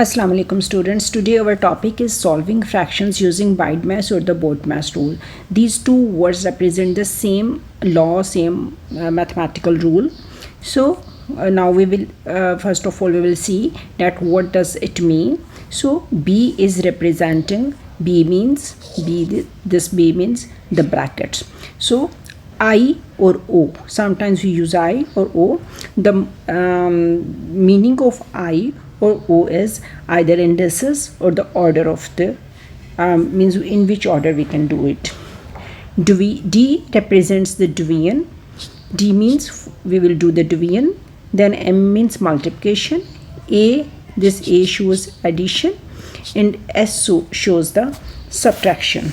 Assalamu alaikum students. Today our topic is solving fractions using BIDAS or the BODMAS rule. These two words represent the same law, same mathematical rule. So now we will first of all we will see that what does it mean. So B is representing B means this B means the brackets. So I or O, sometimes we use I or O. The meaning of I or O is either indices or the order of the means in which order we can do it. D represents the division. D means we will do the division. Then M means multiplication. This A shows addition, and S shows the subtraction.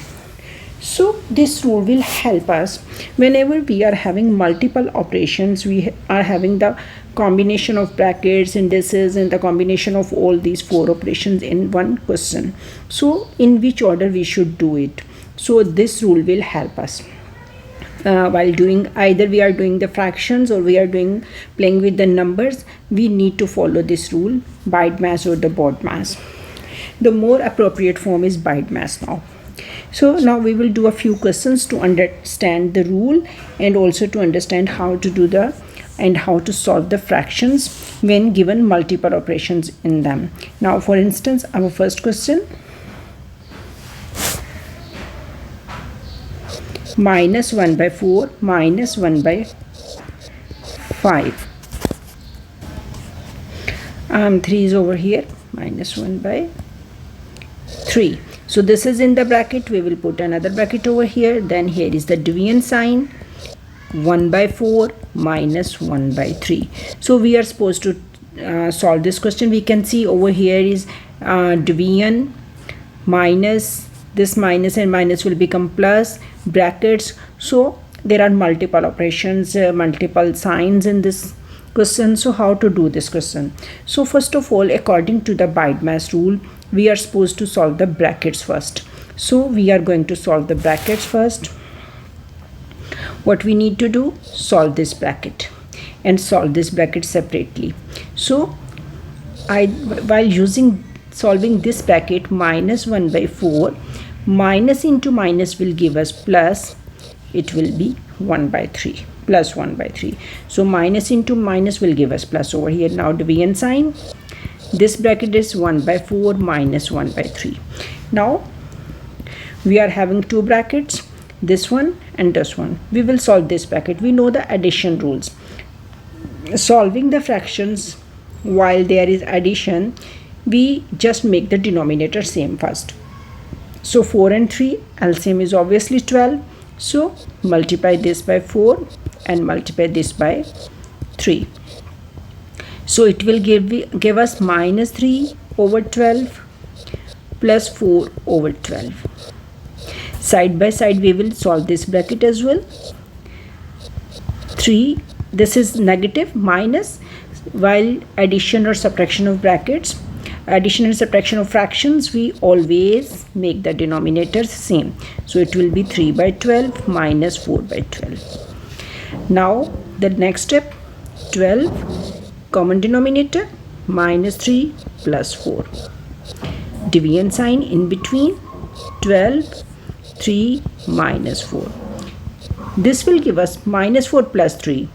So this rule will help us whenever we are having multiple operations. We are having the combination of brackets, indices, and the combination of all these four operations in one question. So in which order we should do it? So this rule will help us while doing, either we are doing the fractions or we are playing with the numbers. We need to follow this rule, BIDAS or the BODMAS. The more appropriate form is BIDAS now. So now we will do a few questions to understand the rule and also to understand how to do how to solve the fractions when given multiple operations in them. Now for instance, our first question, minus 1 by 4 minus 1 by 5. 3 is over here, minus 1 by 3. So this is in the bracket. We will put another bracket over here. Then here is the division sign, 1 by 4 minus 1 by 3. So we are supposed to solve this question. We can see over here is division minus, this minus and minus will become plus, brackets. So there are multiple operations, multiple signs in this question. So how to do this question? So first of all, according to the BIDAS rule, we are supposed to solve the brackets first. So we are going to solve the brackets first. What we need to do? Solve this bracket and solve this bracket separately. So while solving this bracket, minus 1 by 4, minus into minus will give us plus, it will be 1 by 3, plus 1 by 3. So minus into minus will give us plus over here. Now division sign, this bracket is 1 by 4 minus 1 by 3. Now we are having two brackets, this one and this one. We will solve this bracket. We know the addition rules. Solving the fractions while there is addition, we just make the denominator same first. So 4 and 3, LCM is obviously 12. So multiply this by 4 and multiply this by 3. So it will give us minus 3 over 12 plus 4 over 12. Side by side we will solve this bracket as well. 3, this is negative, minus, while addition or subtraction of brackets, addition and subtraction of fractions, we always make the denominators same. So it will be 3 by 12 minus 4 by 12. Now the next step, 12 common denominator, minus 3 plus 4. Division sign in between, 12, 3 minus 4. This will give us minus 4 plus 3.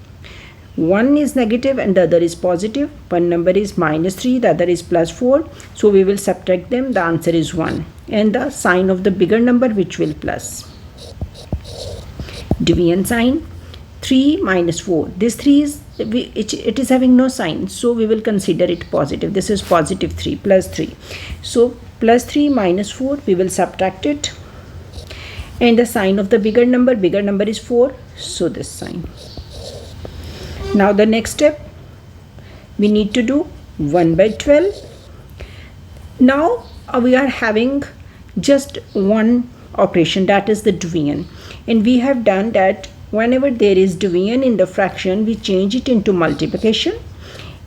One is negative and the other is positive. One number is minus 3, the other is plus 4. So we will subtract them. The answer is 1. And the sign of the bigger number which will plus. Division sign, 3 minus 4. This 3 is, it is having no sign. So we will consider it positive. This is positive 3 plus 3. So plus 3 minus 4, we will subtract it. And the sign of the bigger number is 4. So this sign. Now the next step, we need to do 1 by 12. Now we are having just one operation, that is the division. And we have done that whenever there is division in the fraction, we change it into multiplication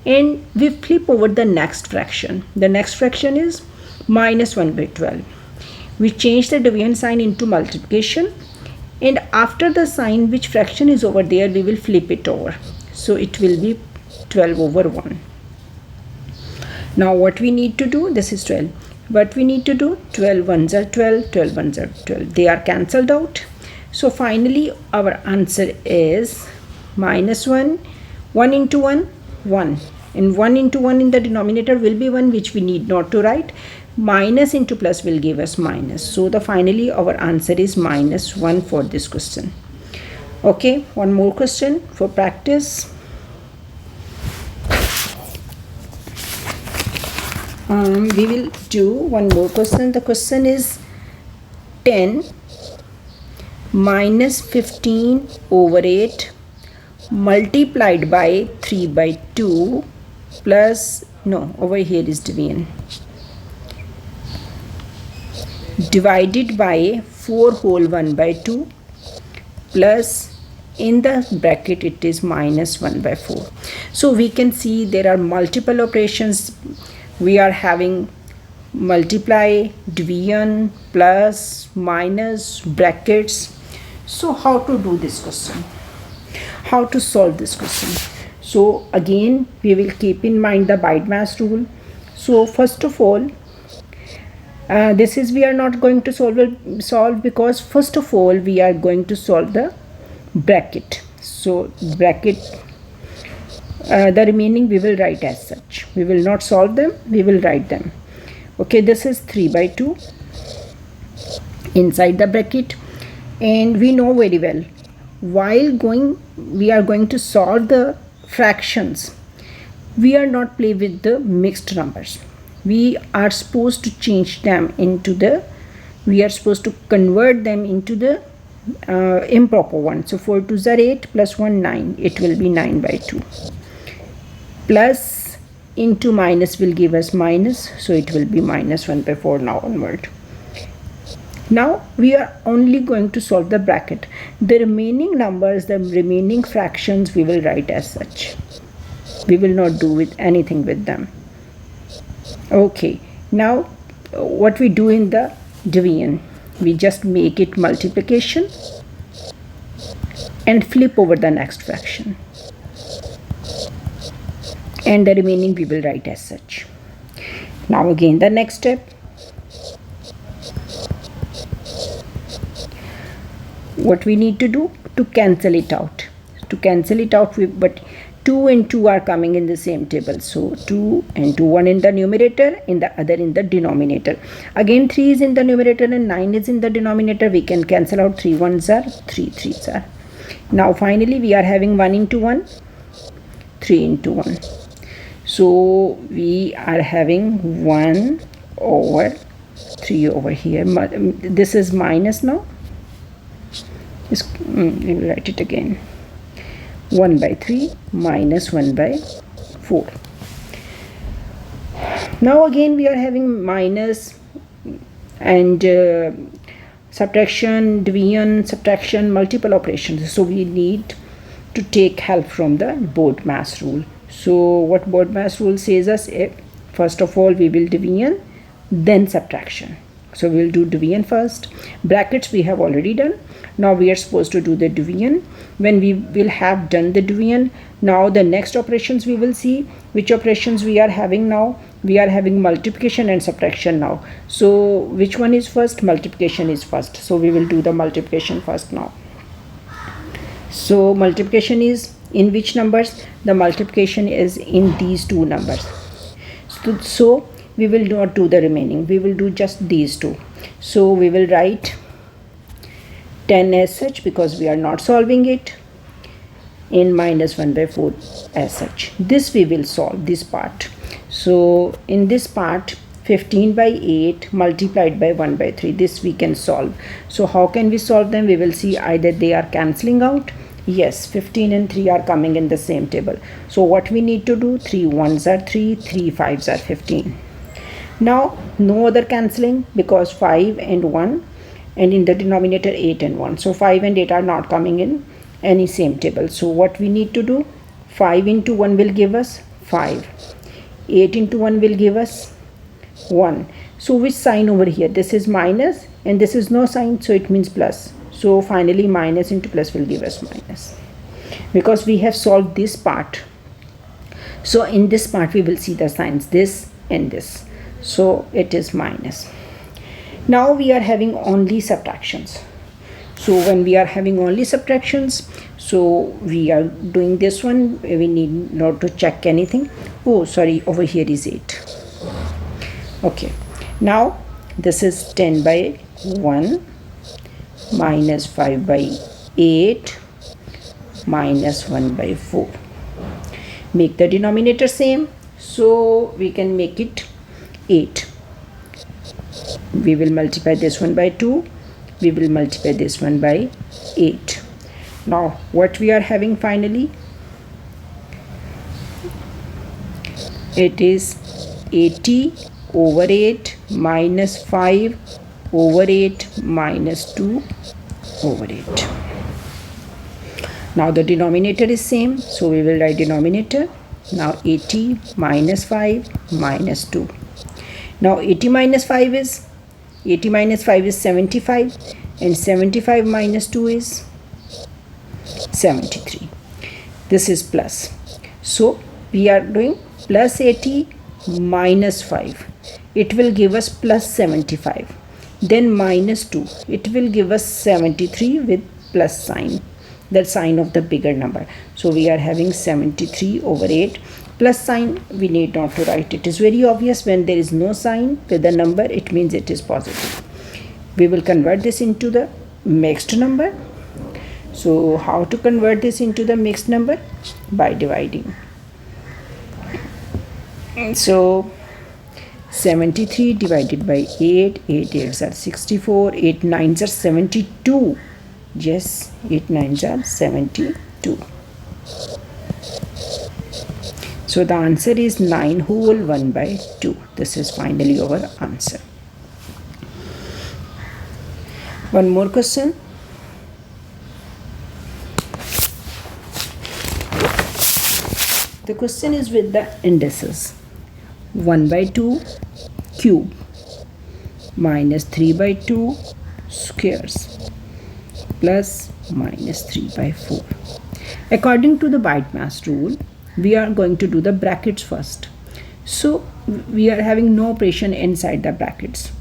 and we flip over the next fraction. The next fraction is minus 1 by 12. We change the division sign into multiplication, and after the sign which fraction is over there, we will flip it over. So it will be 12 over 1. Now what we need to do, this is 12. What we need to do, 12 ones are 12, 12 ones are 12. They are cancelled out. So finally our answer is minus 1, 1 into 1, 1. And 1 into 1 in the denominator will be 1, which we need not to write. Minus into plus will give us minus. So finally our answer is minus 1 for this question. Okay, one more question for practice. We will do one more question. The question is 10 minus 15 over 8 multiplied by 3 by 2 plus, no, over here is division, divided by 4 whole 1 by 2 plus, in the bracket it is minus 1 by 4. So we can see there are multiple operations. We are having multiply, division, plus, minus, brackets. So how to do this question? How to solve this question? So again we will keep in mind the BIDAS rule. So first of all, this is we are not going to solve because first of all we are going to solve the bracket. So bracket, the remaining we will write as such. We will not solve them, we will write them. Okay, this is 3 by 2 inside the bracket, and we know very well while we are going to solve the fractions, we are not play with the mixed numbers. We are supposed to change them into we are supposed to convert them into the improper one. So 4 2s are 8 plus 1 9, it will be 9 by 2. Plus into minus will give us minus, so it will be minus 1 by 4 now onward. Now we are only going to solve the bracket. The remaining numbers, the remaining fractions we will write as such. We will not do with anything with them. Okay, now what we do in the division, we just make it multiplication and flip over the next fraction, and the remaining we will write as such. Now again the next step, what we need to do to cancel it out. To cancel it out, but 2 and 2 are coming in the same table. So 2 and 2, one in the numerator and the other in the denominator. Again 3 is in the numerator and 9 is in the denominator. We can cancel out 3 1s are 3 3s are. Now finally we are having 1 into 1, 3 into 1. So we are having 1 over 3 over here. This is minus now. We will write it again. 1 by 3 minus 1 by 4. Now again we are having minus and subtraction, division, subtraction, multiple operations. So we need to take help from the BODMAS rule. So what BODMAS rule says us, first of all we will division, then subtraction. So we will do division first. Brackets we have already done. Now we are supposed to do the division. When we will have done the division, now the next operations we will see which operations we are having now. We are having multiplication and subtraction now. So which one is first? Multiplication is first. So we will do the multiplication first now. So multiplication is in which numbers? The multiplication is in these two numbers. So we will not do the remaining. We will do just these two. So we will write 10 as such because we are not solving it, in minus 1 by 4 as such. This we will solve, this part. So in this part 15 by 8 multiplied by 1 by 3, this we can solve. So how can we solve them? We will see either they are cancelling out. Yes, 15 and 3 are coming in the same table. So what we need to do, 3 1s are 3, 3 5s are 15. Now no other cancelling because 5 and 1, and in the denominator 8 and 1. So 5 and 8 are not coming in any same table. So what we need to do, 5 into 1 will give us 5. 8 into 1 will give us 1. So which sign over here? This is minus and this is no sign, so it means plus. So finally minus into plus will give us minus, because we have solved this part. So in this part we will see the signs, this in this, so it is minus. Now we are having only subtractions. So when we are having only subtractions, so we are doing this one, we need not to check anything. Oh sorry, over here is 8. Okay, now this is 10 by 1 minus 5 by 8 minus 1 by 4. Make the denominator same, so we can make it 8. We will multiply this one by 2, we will multiply this one by 8. Now what we are having finally, it is 80 over 8 minus 5 over 8 minus 2 over 8. Now the denominator is same, so we will write denominator. Now 80 minus 5 minus 2. Now 80 minus 5 is 75, and 75 minus 2 is 73. This is plus. So we are doing plus 80 minus 5. It will give us plus 75. Then minus 2. It will give us 73 with plus sign, the sign of the bigger number. So we are having 73 over 8. Plus sign we need not to write. It is very obvious, when there is no sign with the number, it means it is positive. We will convert this into the mixed number. So how to convert this into the mixed number? By dividing. So 73 divided by 8, 8 8s are 64, 8 9s are 72. Yes, 8 9s are 72. So the answer is 9 whole 1 by 2. This is finally our answer. One more question. The question is with the indices. 1 by 2 cube minus 3 by 2 squares plus minus 3 by 4. According to the BIDAS rule, we are going to do the brackets first. So we are having no operation inside the brackets.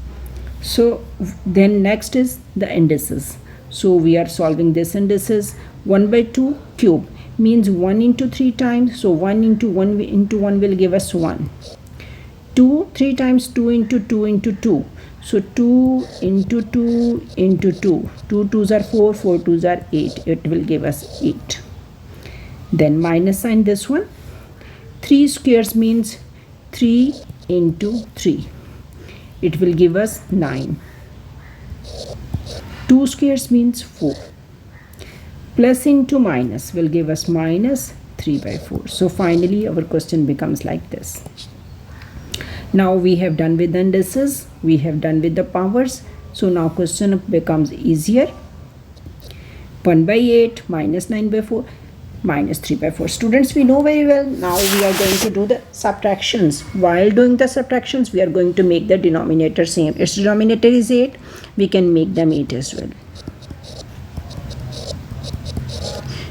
So then next is the indices. So we are solving this indices. 1 by 2 cube means 1 into 3 times. So 1 into 1 into 1 will give us 1. 2 3 times 2 into 2 into 2. So 2 into 2 into 2. 2 2s are 4, 4 2s are 8. It will give us 8. Then minus sign this one. 3 squares means 3 into 3. It will give us 9. 2 squares means 4. Plus into minus will give us minus 3 by 4. So finally our question becomes like this. Now we have done with the indices, we have done with the powers. So now question becomes easier. 1 by 8 minus 9 by 4 minus 3 by 4. Students, we know very well. Now we are going to do the subtractions. While doing the subtractions, we are going to make the denominator same. Its denominator is 8. We can make them 8 as well.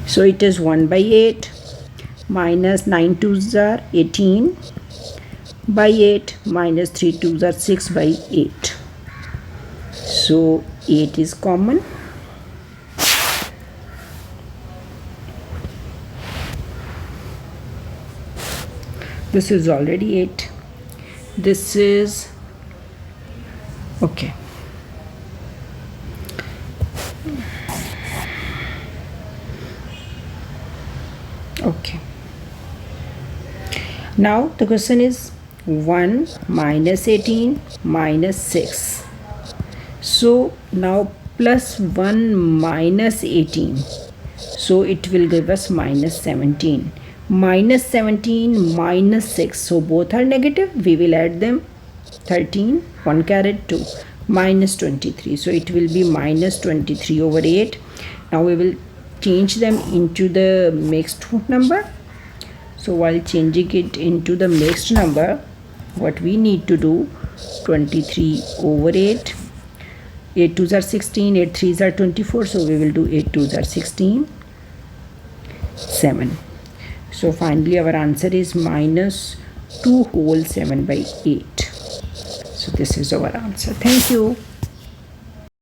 So it is 1 by 8 minus 9 2s are 18 by 8 minus 3 2s are 6 by 8. So 8 is common. This is already 8. This is okay. Okay. Now the question is 1 minus 18 minus 6. So now plus 1 minus 18. So it will give us minus 17. Minus 17 minus 6. So both are negative. We will add them. 13, 1 caret 2. Minus 23. So it will be minus 23 over 8. Now we will change them into the mixed number. So while changing it into the mixed number, what we need to do, 23 over 8. 8 2s are 16, 8 3s are 24. So we will do 8 2s are 16, 7. So finally our answer is minus 2 whole 7 by 8. So this is our answer. Thank you.